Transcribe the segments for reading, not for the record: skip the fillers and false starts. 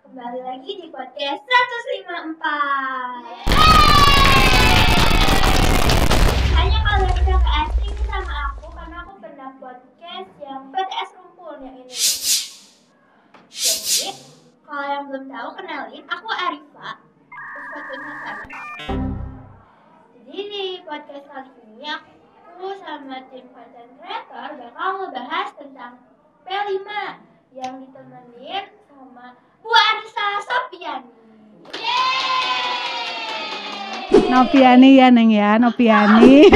Kembali lagi di podcast 154. Hanya kalian udah gak asing sama aku karena aku pernah podcast yang PTS Rumpul yang ini. Jadi, kalau yang belum tahu kenalin, aku Arifa. Jadi di podcast kali ini aku sama tim content creator bakal ngebahas tentang P5 yang ditemenin sama Bu Anissa Sofiani. Noviani ya Neng ya, Noviani.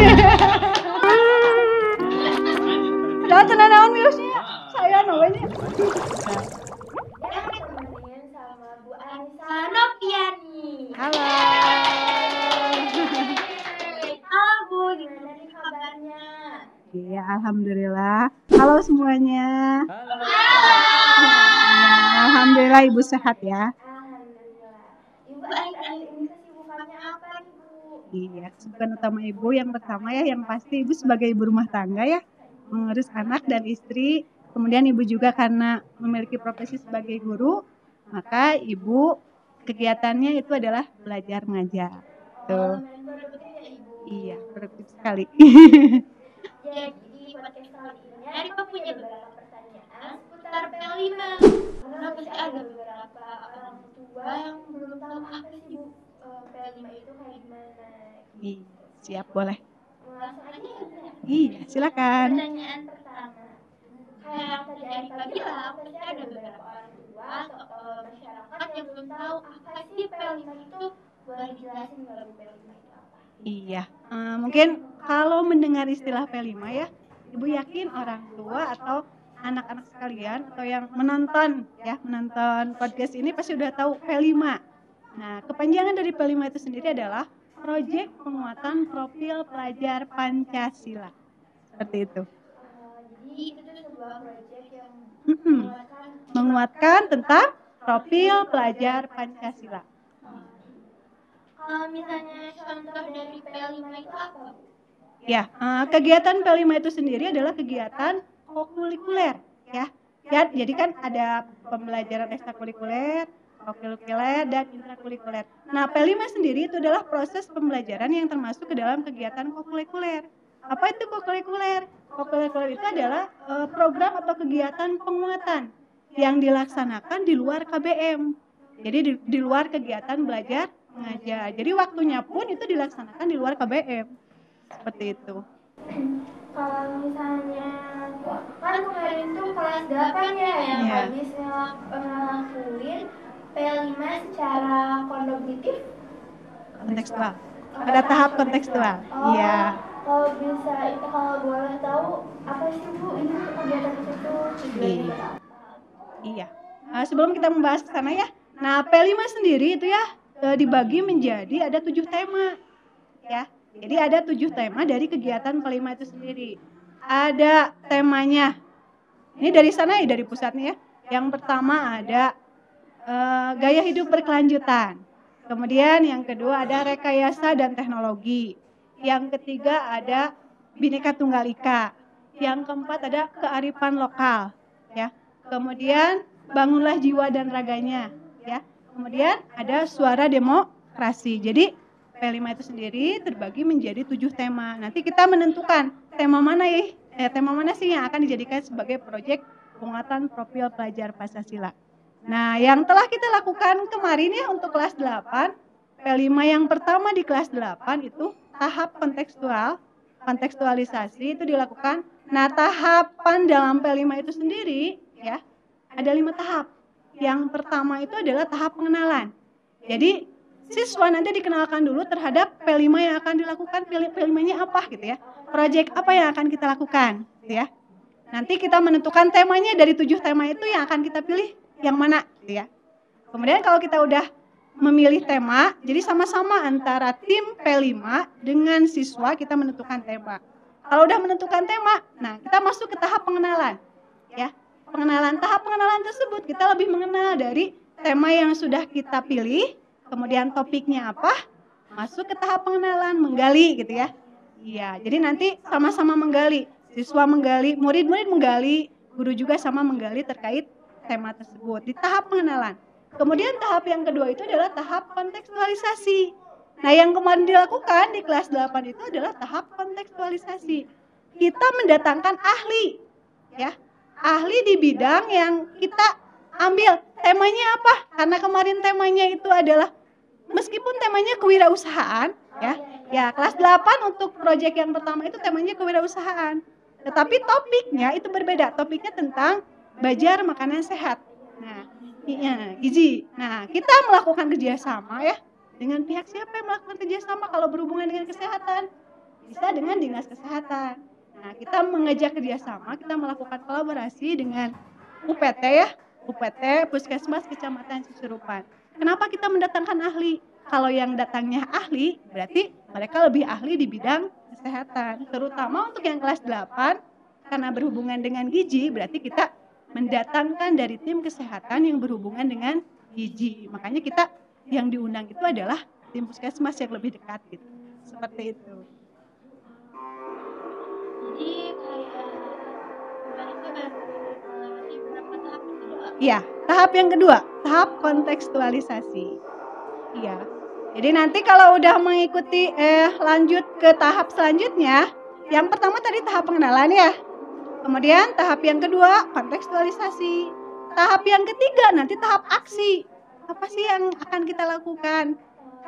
Jangan tenang naon virusnya. Saya namanya. Yang ditemenin sama Bu Anissa Noviani. Halo. Halo Bu, gimana nih kabarnya? Iya, alhamdulillah. Halo semuanya. Halo. Alhamdulillah Ibu sehat ya. Alhamdulillah. Ibu akhir-akhir ini kesibukannya apa nih Bu? Iya, kesibukan utama Ibu yang pertama ya, yang pasti Ibu sebagai ibu rumah tangga ya, mengurus anak dan istri. Kemudian Ibu juga karena memiliki profesi sebagai guru, maka Ibu kegiatannya itu adalah belajar mengajar. Tuh. Produktif ya Ibu. Iya, produktif sekali. Jadi di podcast kali ini Arifa punya beberapa pertanyaan seputar P5. Karena pasti ada beberapa orang tua yang belum tahu apa sih Bu P5 itu kayak gimana. Iya, siap boleh. Langsung aja ya. Iya, silakan. Pertanyaan pertama. Kayak yang tadi Arifa bilang, pasti ada beberapa orang tua atau masyarakat yang belum tahu apa sih P5 itu. Boleh dijelasin nggak Bu P5 itu apa? Iya, mungkin kalau mendengar istilah P5 ya, Ibu yakin orang tua atau anak-anak sekalian atau yang menonton podcast ini pasti udah tahu P5. Nah, kepanjangan dari P5 itu sendiri adalah Proyek Penguatan Profil Pelajar Pancasila. Seperti itu. Jadi itu tuh sebuah proyek yang menguatkan tentang profil pelajar Pancasila. Kalau misalnya contoh dari P5 itu apa Bu? Ya, kegiatan P5 itu sendiri adalah kegiatan kokurikuler ya. Ya, jadi kan ada pembelajaran ekstrakurikuler, kokurikuler dan intrakurikuler. Nah, P5 sendiri itu adalah proses pembelajaran yang termasuk ke dalam kegiatan kokurikuler. Apa itu kokurikuler? Kokurikuler itu adalah program atau kegiatan penguatan yang dilaksanakan di luar KBM. Jadi di luar kegiatan belajar mengajar. Jadi waktunya pun itu dilaksanakan di luar KBM. Seperti itu. Kalau misalnya kan kemarin tuh kelas 8 ya yang habis ngelakuin P5 secara kognitif kontekstual. Pada tahap kontekstual. Iya. Kalau bisa itu kalau boleh tahu apa sih Bu ini kegiatan itu tujuannya? Iya. Sebelum kita membahas ke sana ya. Nah, P5 sendiri itu ya dibagi menjadi ada 7 tema. Ya. Jadi ada 7 tema dari kegiatan P5 itu sendiri. Ada temanya. Ini dari sana ya, dari pusatnya ya. Yang pertama ada gaya hidup berkelanjutan. Kemudian yang kedua ada rekayasa dan teknologi. Yang ketiga ada Bhinneka Tunggal Ika. Yang keempat ada kearifan lokal, ya. Kemudian bangunlah jiwa dan raganya, ya. Kemudian ada suara demokrasi. Jadi P5 itu sendiri terbagi menjadi 7 tema. Nanti kita menentukan tema mana tema mana sih yang akan dijadikan sebagai proyek penguatan profil pelajar Pancasila. Nah, yang telah kita lakukan kemarin ya untuk kelas 8, P5 yang pertama di kelas 8 itu tahap kontekstualisasi itu dilakukan. Nah, tahapan dalam P5 itu sendiri ya ada 5 tahap. Yang pertama itu adalah tahap pengenalan. Jadi siswa nanti dikenalkan dulu terhadap P5 yang akan dilakukan, P5-nya apa gitu ya. Proyek apa yang akan kita lakukan gitu ya. Nanti kita menentukan temanya dari 7 tema itu yang akan kita pilih yang mana gitu ya. Kemudian kalau kita udah memilih tema, jadi sama-sama antara tim P5 dengan siswa kita menentukan tema. Kalau udah menentukan tema, nah kita masuk ke tahap pengenalan ya. Tahap pengenalan tersebut kita lebih mengenal dari tema yang sudah kita pilih. Kemudian topiknya apa? Masuk ke tahap pengenalan, menggali gitu ya. Iya, jadi nanti sama-sama menggali. Siswa menggali, murid-murid menggali, guru juga sama menggali terkait tema tersebut di tahap pengenalan. Kemudian tahap yang kedua itu adalah tahap kontekstualisasi. Nah, yang kemarin dilakukan di kelas 8 itu adalah tahap kontekstualisasi. Kita mendatangkan ahli, ya. Ahli di bidang yang kita ambil. Temanya apa? Karena kemarin temanya itu adalah, meskipun temanya kewirausahaan, ya. Ya, kelas 8 untuk proyek yang pertama itu temanya kewirausahaan. Tetapi topiknya itu berbeda. Topiknya tentang Bajar Makanan Sehat. Nah, iya, gizi. Nah, kita melakukan kerjasama ya dengan pihak siapa yang melakukan kerjasama kalau berhubungan dengan kesehatan? Bisa dengan dinas kesehatan. Nah, kita mengajak kerjasama, kita melakukan kolaborasi dengan UPT ya, UPT Puskesmas Kecamatan Cisurupan. Kenapa kita mendatangkan ahli? Kalau yang datangnya ahli, berarti mereka lebih ahli di bidang kesehatan. Terutama untuk yang kelas 8, karena berhubungan dengan gizi, berarti kita mendatangkan dari tim kesehatan yang berhubungan dengan gizi. Makanya kita yang diundang itu adalah tim puskesmas yang lebih dekat gitu. Seperti itu. Jadi kayak mereka baru melewati beberapa tahap itu doang. Iya, tahap yang kedua, tahap kontekstualisasi. Iya. Jadi nanti kalau udah mengikuti lanjut ke tahap selanjutnya, yang pertama tadi tahap pengenalan ya. Kemudian tahap yang kedua kontekstualisasi. Tahap yang ketiga nanti tahap aksi. Apa sih yang akan kita lakukan?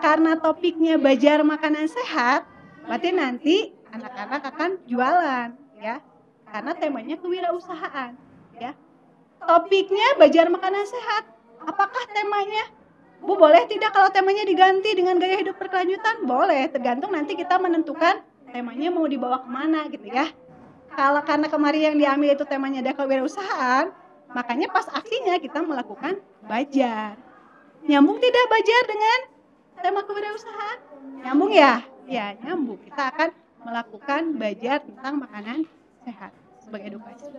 Karena topiknya Bajar Makanan Sehat, berarti nanti anak-anak akan jualan ya. Karena temanya kewirausahaan ya. Topiknya Bajar Makanan Sehat. Apakah temanya? Bu, boleh tidak kalau temanya diganti dengan gaya hidup berkelanjutan? Boleh, tergantung nanti kita menentukan temanya mau dibawa kemana gitu ya. Kalau karena kemarin yang diambil itu temanya ada kewirausahaan, makanya pas aksinya kita melakukan Bajar. Nyambung tidak Bajar dengan tema kewirausahaan? Nyambung ya? Ya, nyambung. Kita akan melakukan Bajar tentang makanan sehat sebagai edukasi.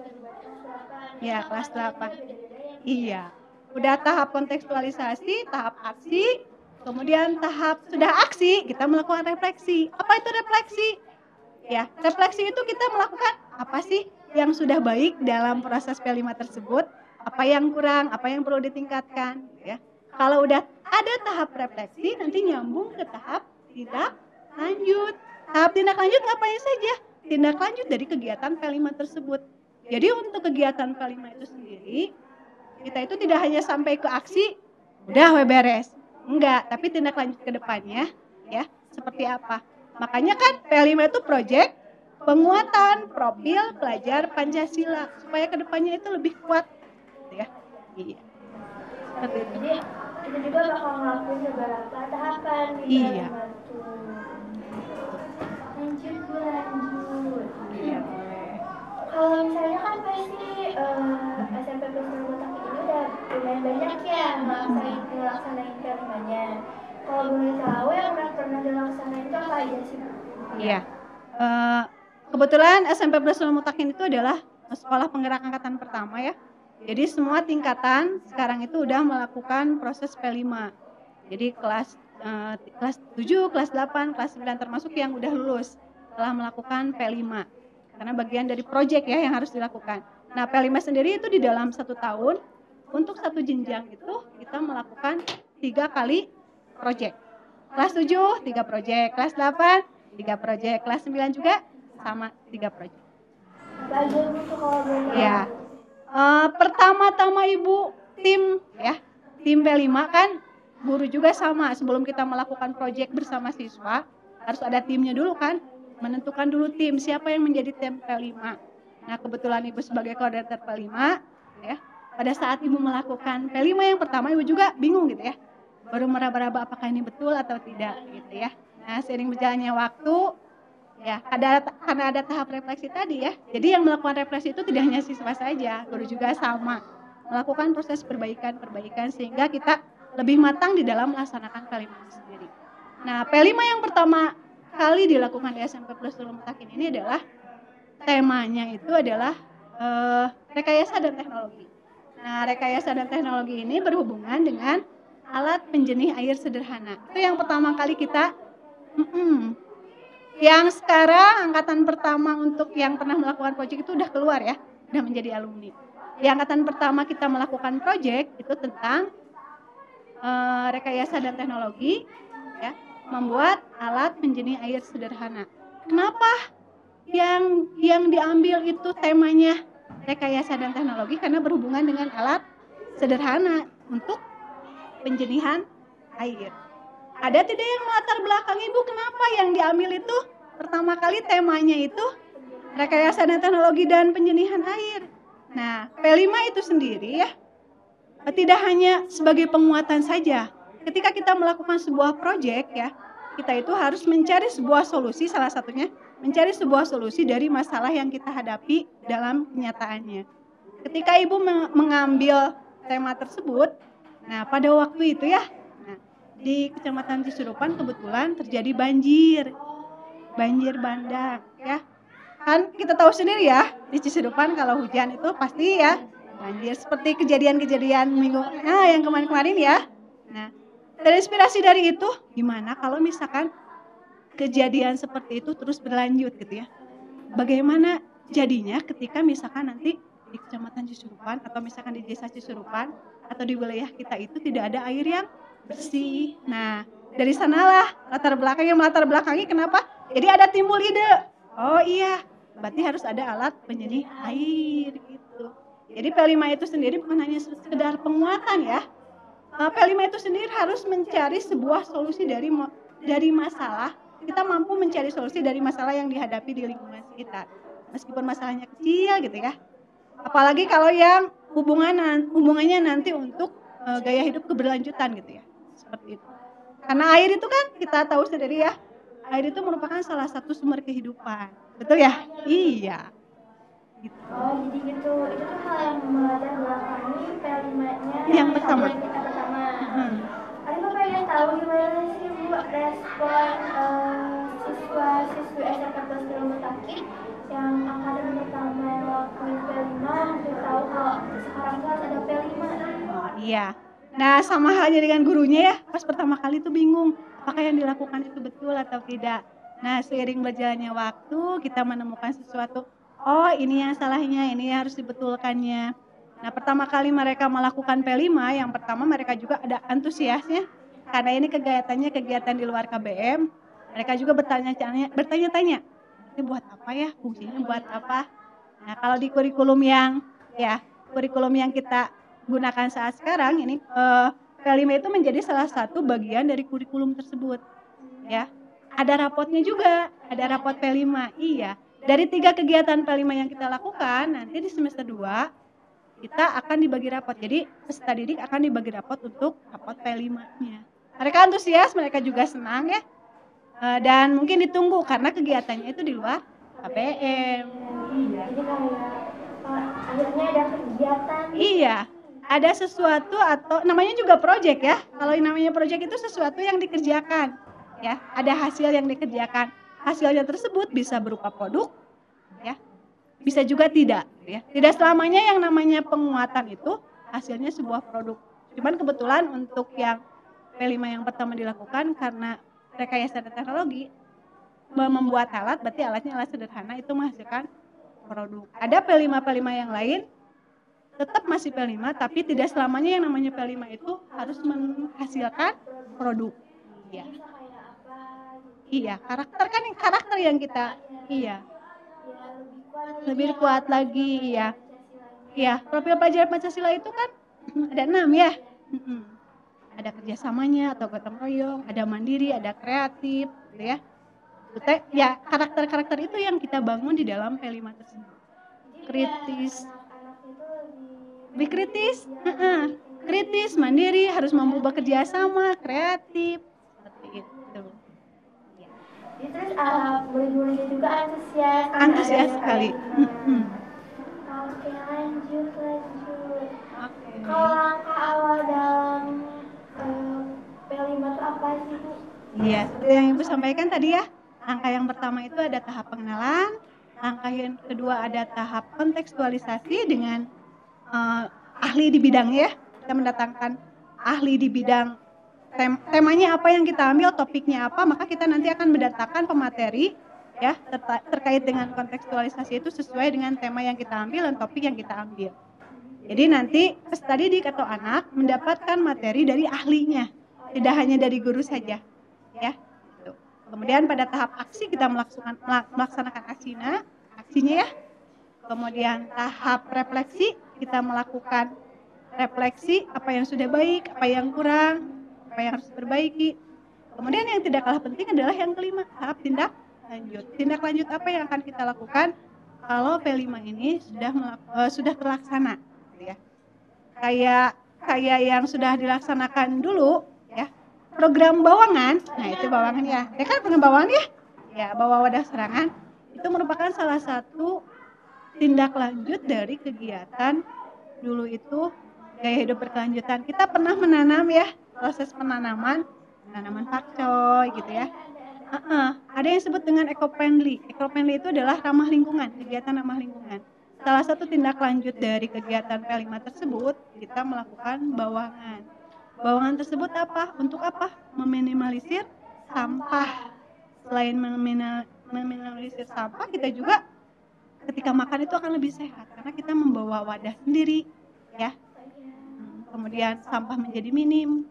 Ya, kelas 8. Iya. Udah tahap kontekstualisasi, tahap aksi, kemudian tahap sudah aksi, kita melakukan refleksi. Apa itu refleksi? Ya, refleksi itu kita melakukan apa sih yang sudah baik dalam proses P5 tersebut, apa yang kurang, apa yang perlu ditingkatkan, ya. Kalau udah ada tahap refleksi, nanti nyambung ke tahap tindak lanjut. Tahap tindak lanjut ngapain saja? Tindak lanjut dari kegiatan P5 tersebut. Jadi untuk kegiatan P5 itu sendiri, kita itu tidak hanya sampai ke aksi, udah beres. Enggak, tapi tindak lanjut ke depannya, ya, seperti apa? Makanya kan P5 itu proyek penguatan profil pelajar Pancasila supaya kedepannya itu lebih kuat, ya. Iya. Seperti itu. Jadi kita juga bakal ngelakuin beberapa tahapan di Iya. dalam itu. Lanjut. Iya. Kalau misalnya kan pasti SMP Plus Botak ini udah lumayan banyak ya ngelaksanain P5-nya. Kalau boleh tahu yang pernah dilaksanain itu apa aja sih, Bu? Iya. Kebetulan SMP Plus Mutakin itu adalah sekolah penggerak angkatan pertama ya. Jadi semua tingkatan sekarang itu udah melakukan proses P5. Jadi kelas 7, kelas 8, kelas 9 termasuk yang udah lulus telah melakukan P5. Karena bagian dari proyek ya yang harus dilakukan. Nah, P5 sendiri itu di dalam 1 tahun, untuk 1 jenjang itu kita melakukan 3 kali proyek. Kelas 7, 3 proyek. Kelas 8, 3 proyek. Kelas 9 juga sama 3 proyek. Bagaimana itu kalau boleh tahu? Ya. Pertama-tama Ibu tim ya. Tim P5 kan guru juga sama. Sebelum kita melakukan proyek bersama siswa, harus ada timnya dulu kan. Menentukan dulu tim, siapa yang menjadi tim P5. Nah, kebetulan Ibu sebagai koordinator P5 ya. Pada saat Ibu melakukan P5 yang pertama, Ibu juga bingung gitu ya. Baru meraba-raba apakah ini betul atau tidak gitu ya. Nah, seiring berjalannya waktu ya, karena ada tahap refleksi tadi ya. Jadi yang melakukan refleksi itu tidak hanya siswa saja, guru juga sama. Melakukan proses perbaikan sehingga kita lebih matang di dalam melaksanakan P5 itu sendiri. Nah, P5 yang pertama kali dilakukan di SMP Plus Mutakin ini adalah temanya itu adalah rekayasa dan teknologi. Nah, rekayasa dan teknologi ini berhubungan dengan alat penjernih air sederhana. Itu yang pertama kali kita yang sekarang angkatan pertama untuk yang pernah melakukan proyek itu udah keluar ya, udah menjadi alumni. Di angkatan pertama kita melakukan proyek itu tentang rekayasa dan teknologi, ya, membuat alat penjernih air sederhana. Kenapa yang diambil itu temanya rekayasa dan teknologi? Karena berhubungan dengan alat sederhana untuk penjernihan air. Ada tidak yang melatar belakang Ibu kenapa yang diambil itu pertama kali temanya itu rekayasa dan teknologi dan penjernihan air? Nah, P5 itu sendiri ya tidak hanya sebagai penguatan saja. Ketika kita melakukan sebuah proyek ya, kita itu harus mencari sebuah solusi, salah satunya mencari sebuah solusi dari masalah yang kita hadapi dalam kenyataannya. Ketika Ibu mengambil tema tersebut, nah pada waktu itu ya, di Kecamatan Cisurupan kebetulan terjadi banjir bandang ya. Kan kita tahu sendiri ya, di Cisurupan kalau hujan itu pasti ya banjir, seperti kejadian-kejadian minggu yang kemarin-kemarin ya. Nah, terinspirasi dari itu, gimana kalau misalkan kejadian seperti itu terus berlanjut gitu ya. Bagaimana jadinya ketika misalkan nanti di Kecamatan Cisurupan atau misalkan di Desa Cisurupan atau di wilayah kita itu tidak ada air yang bersih. Nah, dari sanalah latar belakangnya kenapa? Jadi ada timbul ide. Oh iya, berarti harus ada alat penjernih air gitu. Jadi P5 itu sendiri bukan hanya sekedar penguatan ya. P5 itu sendiri harus mencari sebuah solusi dari masalah. Kita mampu mencari solusi dari masalah yang dihadapi di lingkungan sekitar. Meskipun masalahnya kecil gitu ya. Apalagi kalau yang hubungannya nanti untuk gaya hidup keberlanjutan gitu ya. Seperti itu. Karena air itu kan kita tahu sendiri ya. Air itu merupakan salah satu sumber kehidupan. Betul ya? Iya. Gitu. Oh jadi gitu, itu tuh hal yang melatar belakangi P5-nya yang pertama. Kita pertama. Aku pengen tahu gimana sih Bu respon siswa-siswi SMP Plus Rumah Sakit yang angkatan pertama yang lakuin P5, untuk tahu kalau sekarang tuh harus ada P5. Oh iya. Nah sama halnya dengan gurunya ya, pas pertama kali tuh bingung apakah yang dilakukan itu betul atau tidak. Nah seiring berjalannya waktu kita menemukan sesuatu. Oh ini yang salahnya, ini harus dibetulkannya. Nah pertama kali mereka melakukan P5, yang pertama mereka juga ada antusiasnya. Karena ini kegiatan di luar KBM, mereka juga bertanya-tanya, ini buat apa ya, fungsinya buat apa. Nah kalau di kurikulum yang kita gunakan saat sekarang, ini P5 itu menjadi salah satu bagian dari kurikulum tersebut. Ya, ada rapotnya juga, ada rapot P5, iya. Dari 3 kegiatan P5 yang kita lakukan, nanti di semester 2 kita akan dibagi rapot. Jadi peserta didik akan dibagi rapot untuk rapot P5-nya. Mereka antusias, mereka juga senang ya. Dan mungkin ditunggu karena kegiatannya itu di luar KBM. Iya. Jadi akhirnya ada kegiatan. Iya. Ada sesuatu atau namanya juga proyek ya. Kalau yang namanya proyek itu sesuatu yang dikerjakan. Ya, ada hasil yang dikerjakan. Hasilnya tersebut bisa berupa produk, ya, bisa juga tidak, ya. Tidak selamanya yang namanya penguatan itu hasilnya sebuah produk. Cuman kebetulan untuk yang P5 yang pertama dilakukan karena rekayasa dan teknologi membuat alat, berarti alatnya alat sederhana itu menghasilkan produk. Ada P5 yang lain tetap masih P5, tapi tidak selamanya yang namanya P5 itu harus menghasilkan produk. Iya. Iya, karakter yang kita lebih kuat lagi ya. Iya, profil pelajaran Pancasila itu kan ada 6 ya. Ada kerjasamanya atau gotong royong, ada mandiri, ada kreatif, gitu ya. Ya, karakter-karakter itu yang kita bangun di dalam P5 tersebut. Kritis. Lebih kritis, kritis, mandiri, harus mampu bekerja sama, kreatif, seperti itu. Terus murid-muridnya juga antusias sekali. Oke, lanjut. Kalau langkah awal dalam P5 itu apa sih Bu? Iya, seperti yang Ibu sampaikan tadi ya. Langkah yang pertama itu ada tahap pengenalan, langkah yang kedua ada tahap kontekstualisasi dengan ahli di bidangnya ya. Kita mendatangkan ahli di bidang temanya apa yang kita ambil, topiknya apa, maka kita nanti akan mendatangkan pemateri ya terkait dengan kontekstualisasi itu sesuai dengan tema yang kita ambil dan topik yang kita ambil. Jadi nanti peserta didik atau anak mendapatkan materi dari ahlinya, tidak hanya dari guru saja, ya. Gitu. Kemudian pada tahap aksi kita melaksanakan aksinya ya. Kemudian tahap refleksi kita melakukan refleksi apa yang sudah baik, apa yang kurang, apa yang harus diperbaiki. Kemudian yang tidak kalah penting adalah yang kelima, tahap tindak lanjut. Tindak lanjut apa yang akan kita lakukan kalau P5 ini sudah terlaksana, gitu ya. Kayak yang sudah dilaksanakan dulu, ya. Program bawangan, nah itu bawangan ya. Ya kan program bawangan ya? Ya, bawa wadah serangan itu merupakan salah satu tindak lanjut dari kegiatan dulu itu gaya hidup berkelanjutan. Kita pernah menanam ya, proses penanaman pakcoy gitu ya. Ada yang disebut dengan eco-friendly. Eco-friendly itu adalah ramah lingkungan, kegiatan ramah lingkungan. Salah satu tindak lanjut dari kegiatan P5 tersebut, kita melakukan bawangan. Bawangan tersebut apa? Untuk apa? Meminimalisir sampah. Selain meminimalisir sampah, kita juga ketika makan itu akan lebih sehat karena kita membawa wadah sendiri, ya. Kemudian sampah menjadi minim.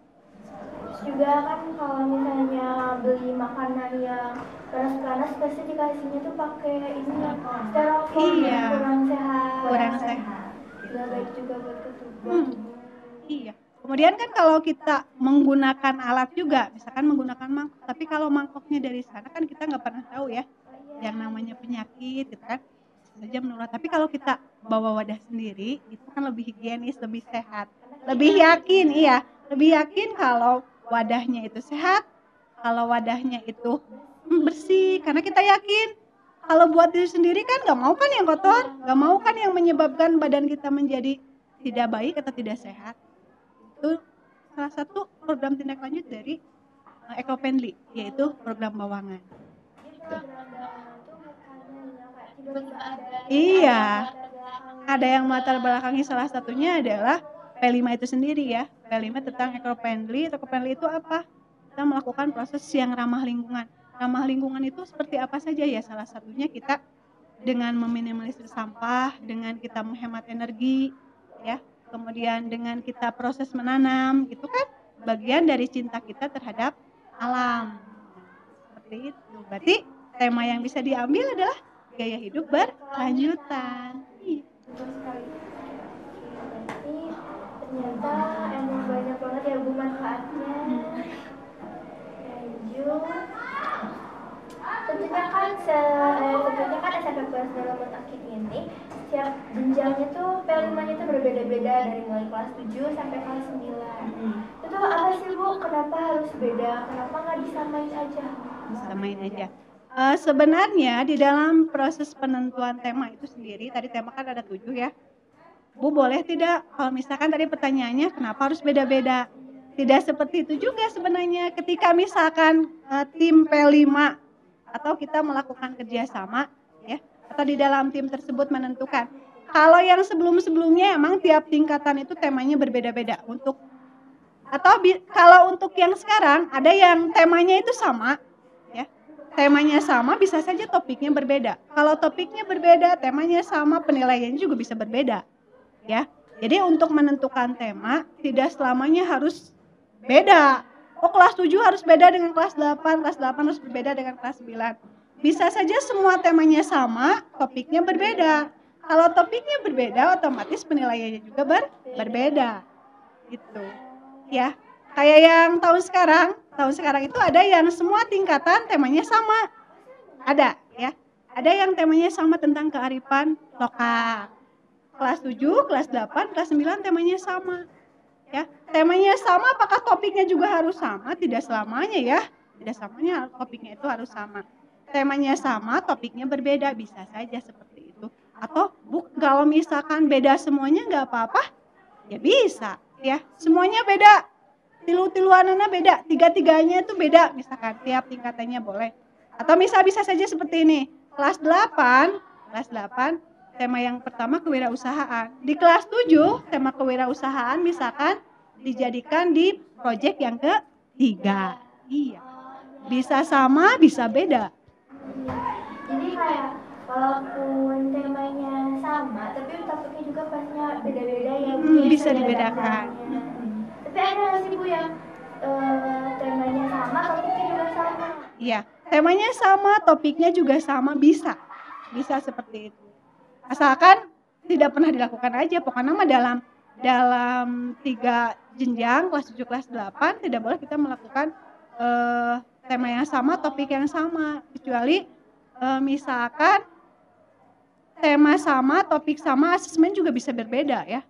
Terus juga kan kalau misalnya beli makanan yang panas-panas pasti dikasihnya tuh pakai ini ya, styrofoam yang kurang sehat. Gak baik juga buat tubuh. Iya. Kemudian kan kalau kita menggunakan alat juga, misalkan menggunakan mangkok, tapi kalau mangkoknya dari sana kan kita nggak pernah tahu ya, yang namanya penyakit, gitu kan, saja menular. Tapi kalau kita bawa wadah sendiri, itu kan lebih higienis, lebih sehat, lebih yakin, iya, lebih yakin kalau wadahnya itu sehat, kalau wadahnya itu bersih, karena kita yakin kalau buat diri sendiri kan nggak mau kan yang kotor, nggak mau kan yang menyebabkan badan kita menjadi tidak baik atau tidak sehat. Itu salah satu program tindak lanjut dari eco-friendly, yaitu program bawangan. Iya, ada yang latar belakangi, salah satunya adalah P5 itu sendiri ya. P5 tentang eco-friendly. Eco-friendly itu apa? Kita melakukan proses yang ramah lingkungan. Ramah lingkungan itu seperti apa saja ya? Salah satunya kita dengan meminimalisir sampah, dengan kita menghemat energi, ya. Kemudian dengan kita proses menanam, itu kan bagian dari cinta kita terhadap alam. Seperti itu. Berarti tema yang bisa diambil adalah gaya hidup berkelanjutan. Betul sekali. Berarti ternyata emang banyak banget ya Bu manfaatnya. Lanjut. Tentunya kan SMP kelas dalam Mutakin ini setiap jenjangnya tuh P5-nya tuh berbeda-beda dari mulai kelas 7 sampai kelas 9. Itu apa sih Bu? Kenapa harus beda? Kenapa nggak disamain aja? Disamain aja. Sebenarnya di dalam proses penentuan tema itu sendiri, tadi tema kan ada 7 ya. Bu boleh tidak, kalau misalkan tadi pertanyaannya kenapa harus beda-beda? Tidak seperti itu juga sebenarnya. Ketika misalkan tim P5 atau kita melakukan kerjasama, ya, atau di dalam tim tersebut menentukan. Kalau yang sebelum-sebelumnya emang tiap tingkatan itu temanya berbeda-beda. Kalau untuk yang sekarang ada yang temanya itu sama, ya, temanya sama, bisa saja topiknya berbeda. Kalau topiknya berbeda, temanya sama, penilaiannya juga bisa berbeda, ya. Jadi untuk menentukan tema tidak selamanya harus beda. Oh, kelas 7 harus beda dengan kelas 8 harus berbeda dengan kelas 9. Bisa saja semua temanya sama, topiknya berbeda. Kalau topiknya berbeda, otomatis penilaiannya juga berbeda. Gitu. Ya. Kayak yang tahun sekarang itu ada yang semua tingkatan temanya sama. Ada, ya. Ada yang temanya sama tentang kearifan lokal. Kelas 7, kelas 8, kelas 9 temanya sama. Ya, temanya sama, apakah topiknya juga harus sama? Tidak selamanya ya. Tidak selamanya topiknya itu harus sama. Temanya sama, topiknya berbeda, bisa saja seperti itu. Atau kalau misalkan beda semuanya nggak apa-apa, ya bisa, ya. Semuanya beda, tilu-tiluanana beda, tiga-tiganya itu beda, misalkan tiap tingkatannya boleh. Atau bisa saja seperti ini, kelas 8, tema yang pertama kewirausahaan. Di kelas 7, tema kewirausahaan misalkan dijadikan di proyek yang ketiga. Iya. Bisa sama, bisa beda. Jadi kayak walaupun temanya sama tapi topiknya juga pastinya beda-beda ya Bu, Bisa dibedakan. Tapi ada nggak sih Bu yang temanya sama topiknya juga sama? Iya, temanya sama, topiknya juga sama, bisa seperti itu. Asalkan tidak pernah dilakukan aja, pokoknya mah dalam 3 jenjang kelas 7 kelas 8 tidak boleh kita melakukan tema yang sama, topik yang sama, kecuali misalkan tema sama, topik sama, asesmen juga bisa berbeda ya,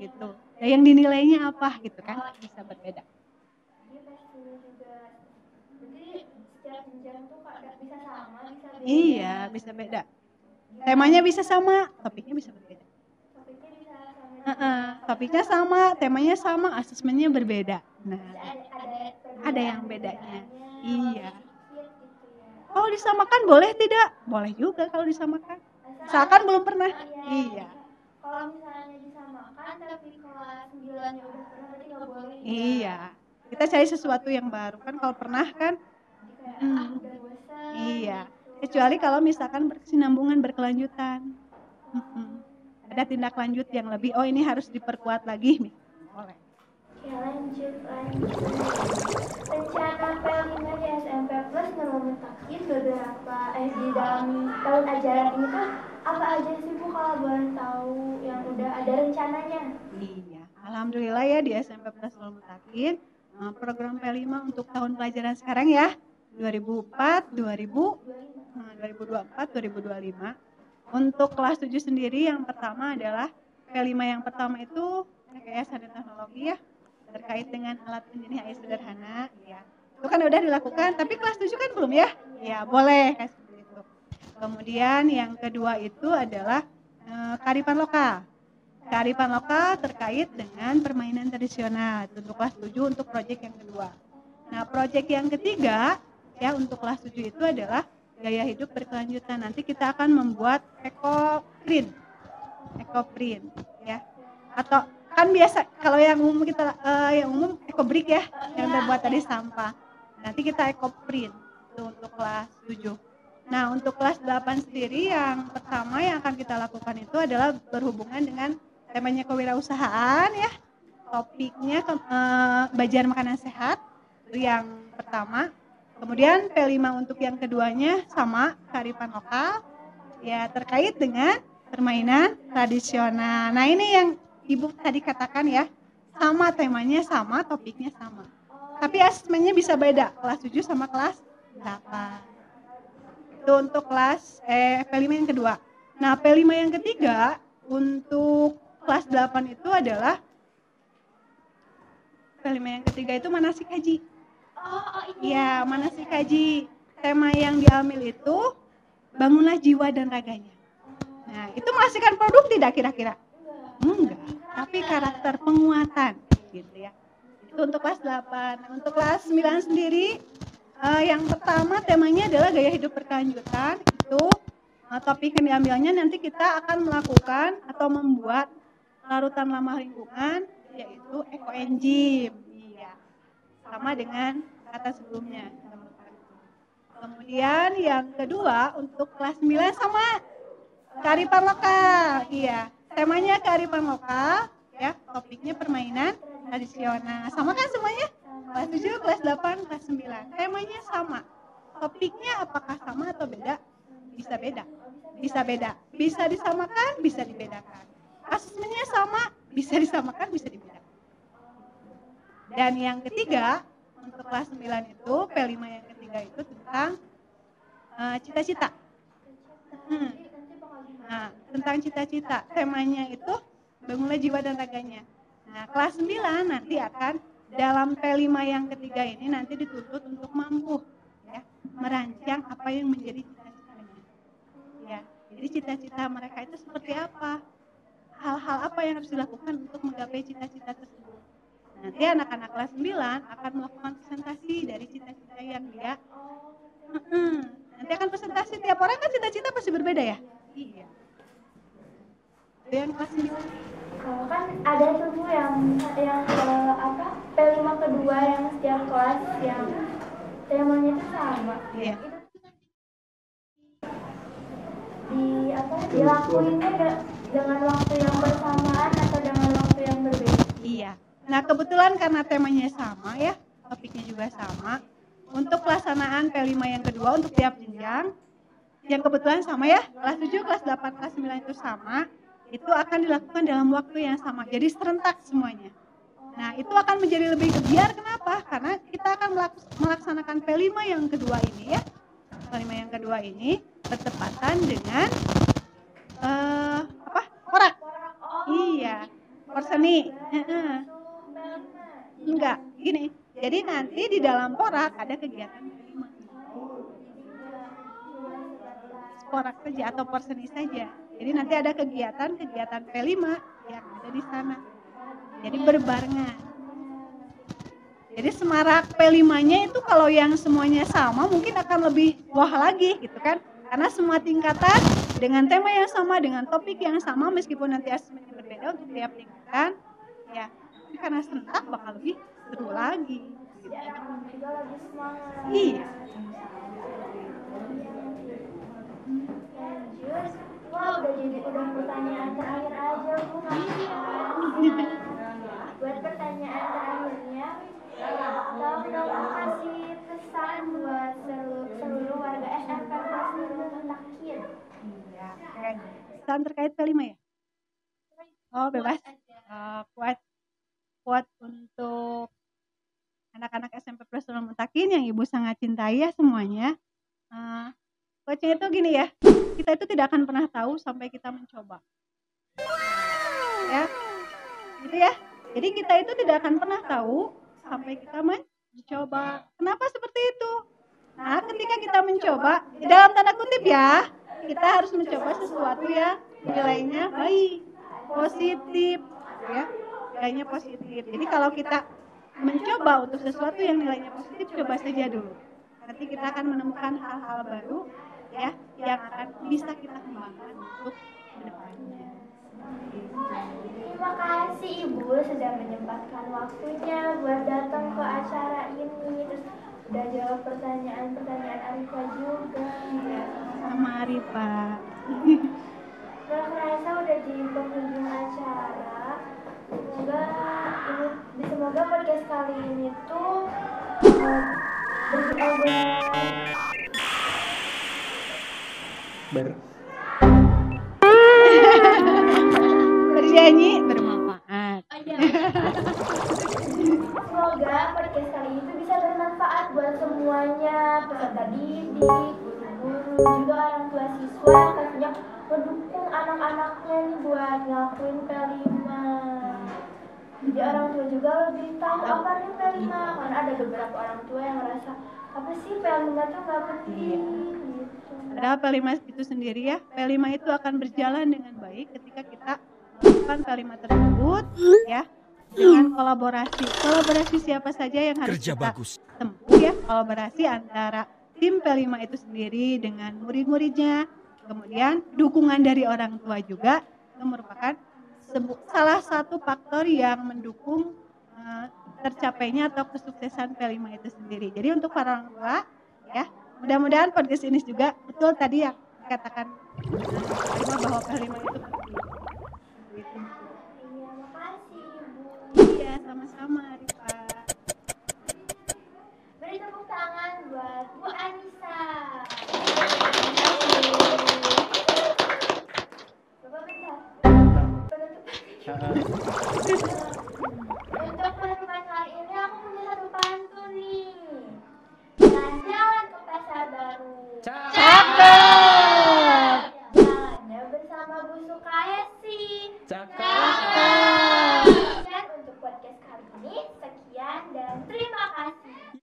gitu. Ya, yang dinilainya apa gitu kan, bisa berbeda. Iya, bisa beda. Temanya bisa sama, topiknya bisa berbeda. Topiknya sama, temanya sama, asesmennya berbeda. Nah, ada yang bedanya. Iya. Kalau disamakan boleh tidak? Boleh juga kalau disamakan. Misalkan belum pernah. Iya. Kalau misalnya disamakan tapi kelas 9-nya udah pernah berarti nggak boleh. Iya. Kita cari sesuatu yang baru kan, kalau pernah kan. Udah bosan. Iya. Kecuali kalau misalkan berkesinambungan, berkelanjutan. Ada tindak lanjut yang lebih, oh ini harus diperkuat lagi nih. Boleh. Oke, lanjut. Rencana P5 di SMP Plus meletakkan beberapa di dalam tahun ajaran ini tuh apa aja sih Bu, kalau boleh tahu yang udah ada rencananya? Iya, alhamdulillah ya di SMP Plus meletakkan program P5 untuk tahun pelajaran sekarang ya, 2024, 2025. Untuk kelas 7 sendiri yang pertama adalah P5 yang pertama itu rekayasa dan teknologi ya, terkait dengan alat penjernih air sederhana ya. Itu kan udah dilakukan, tapi kelas 7 kan belum ya? Ya, boleh kayak seperti itu. Kemudian yang kedua itu adalah kearifan lokal. Kearifan lokal terkait dengan permainan tradisional untuk kelas 7 untuk proyek yang kedua. Nah, proyek yang ketiga ya untuk kelas 7 itu adalah gaya hidup berkelanjutan. Nanti kita akan membuat eco-print ya. Atau kan biasa kalau yang umum kita eco-brick ya, yang terbuat dari sampah. Nanti kita eco-print itu untuk kelas 7. Nah, untuk kelas 8 sendiri yang pertama yang akan kita lakukan itu adalah berhubungan dengan temanya kewirausahaan ya. Topiknya bajar makanan sehat itu yang pertama. Kemudian P5 untuk yang keduanya sama, kearifan lokal ya, terkait dengan permainan tradisional. Nah, ini yang Ibu tadi katakan ya, sama temanya sama, topiknya sama. Tapi asesmennya bisa beda, kelas 7 sama kelas 8. Itu untuk kelas P5 yang kedua. Nah, P5 yang ketiga untuk kelas 8 itu adalah P5 yang ketiga itu manasik haji. Ya, manasik haji. Tema yang diambil itu bangunlah jiwa dan raganya. Nah, itu menghasilkan produk tidak kira-kira? Enggak, tapi karakter penguatan gitu ya. Itu untuk kelas 8. Nah, untuk kelas 9 sendiri yang pertama temanya adalah gaya hidup berkelanjutan. Itu topik yang diambilnya nanti kita akan melakukan atau membuat larutan ramah lingkungan, yaitu ekoenzim. Iya. Sama dengan kata sebelumnya. Kemudian yang kedua untuk kelas 9 sama kearifan lokal. Iya, temanya kearifan lokal ya, topiknya permainan tradisional. Sama kan semuanya? Kelas 7, kelas 8, kelas 9. Temanya sama. Topiknya apakah sama atau beda? Bisa beda. Bisa beda. Bisa disamakan, bisa dibedakan. Asesmennya sama, bisa disamakan, bisa dibedakan. Dan yang ketiga, untuk kelas 9 itu, P5 yang ketiga itu tentang cita-cita. Nah, tentang cita-cita. Temanya itu bangunlah jiwa dan raganya. Nah, kelas 9 nanti akan dalam P5 yang ketiga ini nanti dituntut untuk mampu ya, merancang apa yang menjadi cita-citanya. Ya, jadi cita-cita mereka itu seperti apa? Hal-hal apa yang harus dilakukan untuk menggapai cita-cita tersebut. Nanti anak-anak kelas 9 akan melakukan presentasi dari cita-cita yang dia. Nanti akan presentasi, tiap orang kan cita-cita pasti berbeda ya? Iya. Itu yang kelas 9. Kalau kan ada tuh yang P5 kedua yang setiap kelas yang temanya itu sama. Iya. Di dilakuinnya dengan waktu yang bersamaan atau dengan waktu yang berbeda? Iya. Nah, kebetulan karena temanya sama ya, topiknya juga sama. Untuk pelaksanaan P5 yang kedua untuk tiap jenjang, yang kebetulan sama ya, kelas 7, kelas 8, kelas 9 itu sama, itu akan dilakukan dalam waktu yang sama. Jadi serentak semuanya. Nah, itu akan menjadi lebih gebiar. Kenapa? Karena kita akan melaksanakan P5 yang kedua ini ya. P5 yang kedua ini bertepatan dengan Porak. Iya, porseni. Enggak, gini. Jadi nanti di dalam porak ada kegiatan P5. Porak saja atau porseni saja. Jadi nanti ada kegiatan P5 yang ada di sana. Jadi berbarengan. Jadi semarak P5-nya itu kalau yang semuanya sama mungkin akan lebih wah lagi gitu kan. Karena semua tingkatan dengan tema yang sama, dengan topik yang sama meskipun nanti asesmennya berbeda untuk tiap tingkatan. Ya, karena serentak bakal lebih seru lagi. Gitu. Iya. Wah, udah pertanyaan terakhir aja, Bu. Buat pertanyaan terakhirnya, tolong kasih pesan buat seluruh warga SMP kelas 9 tentang KIN. Iya, oke. Pesan terkait P5 ya? Oh, bebas. Kuat untuk anak-anak SMP Plus Mutakin yang Ibu sangat cintai ya semuanya. Quote-nya itu gini ya, kita itu tidak akan pernah tahu sampai kita mencoba. Ya, gitu ya. Jadi kita itu tidak akan pernah tahu sampai kita mencoba. Kenapa seperti itu? Nah, ketika kita mencoba, dalam tanda kutip ya, kita harus mencoba sesuatu yang nilainya baik, positif, ya, nilainya positif. Jadi kalau kita mencoba untuk sesuatu yang nilainya positif, coba saja dulu. Nanti kita akan menemukan hal-hal baru, ya, yang akan bisa kita kembangkan untuk kedepannya. Terima kasih Ibu sudah menyempatkan waktunya buat datang ke acara ini, terus udah jawab pertanyaan Arifah juga. Ya, sama Arifah. Gak kerasa udah di penghujung acara. Semoga podcast kali ini tuh Bernyanyi bermanfaat. Semoga podcast kali ini bisa bermanfaat buat semuanya, peserta didik, guru-guru, juga orang tua siswa yang pastinya mendukung anak-anaknya nih buat ngelakuin P5. Jadi orang tua juga lebih tahu apa nih P5, karena ada beberapa orang tua yang merasa apa sih P5 tuh nggak penting gitu. Padahal P5 itu sendiri ya, P5 itu akan berjalan dengan baik ketika kita melakukan P5 tersebut ya dengan kolaborasi siapa saja yang harus Kerja kita bagus. tempuh ya, kolaborasi antara tim P5 itu sendiri dengan murid-muridnya, kemudian dukungan dari orang tua juga itu merupakan salah satu faktor yang mendukung tercapainya atau kesuksesan P5 itu sendiri. Jadi untuk para orang tua ya, mudah-mudahan podcast ini juga betul tadi yang dikatakan bahwa P5 itu penting. Gitu. Iya, makasih Ibu. Iya, sama-sama Rifa. Beri tepuk tangan buat Bu Anissa. Bapak bentar. Untuk penutupan kali ini aku punya satu pantun nih. Jalan-jalan ke pasar baru. Cakep. Jalannya bersama Bu Sukaesi. Cakep. Dan untuk podcast kali ini sekian dan terima kasih.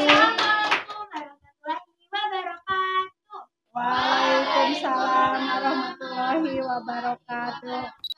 Assalamualaikum warahmatullahi wabarakatuh. Waalaikumsalam warahmatullahi wabarakatuh.